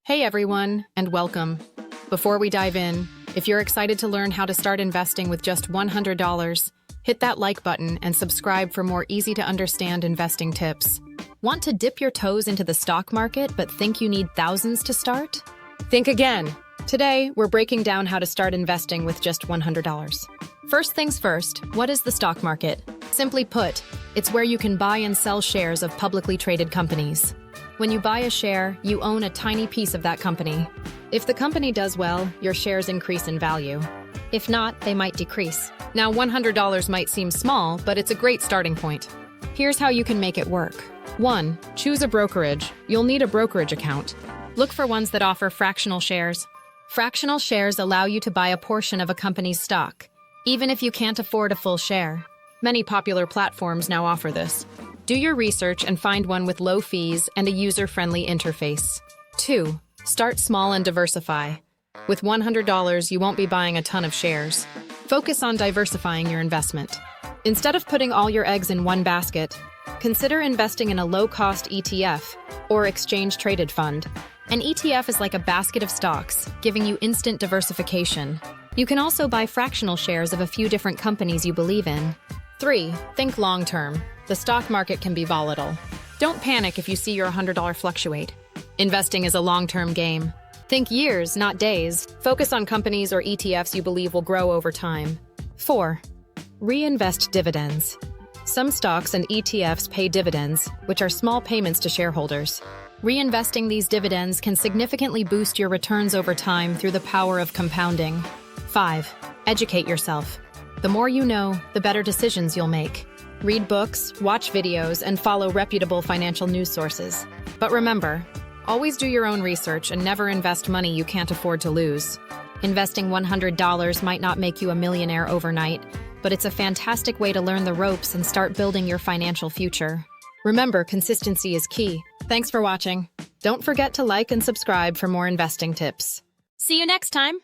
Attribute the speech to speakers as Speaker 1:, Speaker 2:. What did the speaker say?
Speaker 1: Hey everyone, and welcome. Before we dive in, if you're excited to learn how to start investing with just $100, hit that like button and subscribe for more easy-to-understand investing tips. Want to dip your toes into the stock market but think you need thousands to start? Think again. Today, we're breaking down how to start investing with just $100. First things first, what is the stock market? Simply put, it's where you can buy and sell shares of publicly traded companies. When you buy a share, you own a tiny piece of that company. If the company does well, your shares increase in value. If not, they might decrease. Now, $100 might seem small, but it's a great starting point. Here's how you can make it work. 1. Choose a brokerage. You'll need a brokerage account. Look for ones that offer fractional shares. Fractional shares allow you to buy a portion of a company's stock, even if you can't afford a full share. Many popular platforms now offer this. Do your research and find one with low fees and a user-friendly interface. 2. Start small and diversify. With $100, you won't be buying a ton of shares. Focus on diversifying your investment. Instead of putting all your eggs in one basket, consider investing in a low-cost ETF or exchange-traded fund. An ETF is like a basket of stocks, giving you instant diversification. You can also buy fractional shares of a few different companies you believe in. 3. Think long-term. The stock market can be volatile. Don't panic if you see your $100 fluctuate. Investing is a long-term game. Think years, not days. Focus on companies or ETFs you believe will grow over time. 4. Reinvest dividends. Some stocks and ETFs pay dividends, which are small payments to shareholders. Reinvesting these dividends can significantly boost your returns over time through the power of compounding. 5. Educate yourself. The more you know, the better decisions you'll make. Read books, watch videos, and follow reputable financial news sources. But remember, always do your own research and never invest money you can't afford to lose. Investing $100 might not make you a millionaire overnight, but it's a fantastic way to learn the ropes and start building your financial future. Remember, consistency is key. Thanks for watching. Don't forget to like and subscribe for more investing tips. See you next time.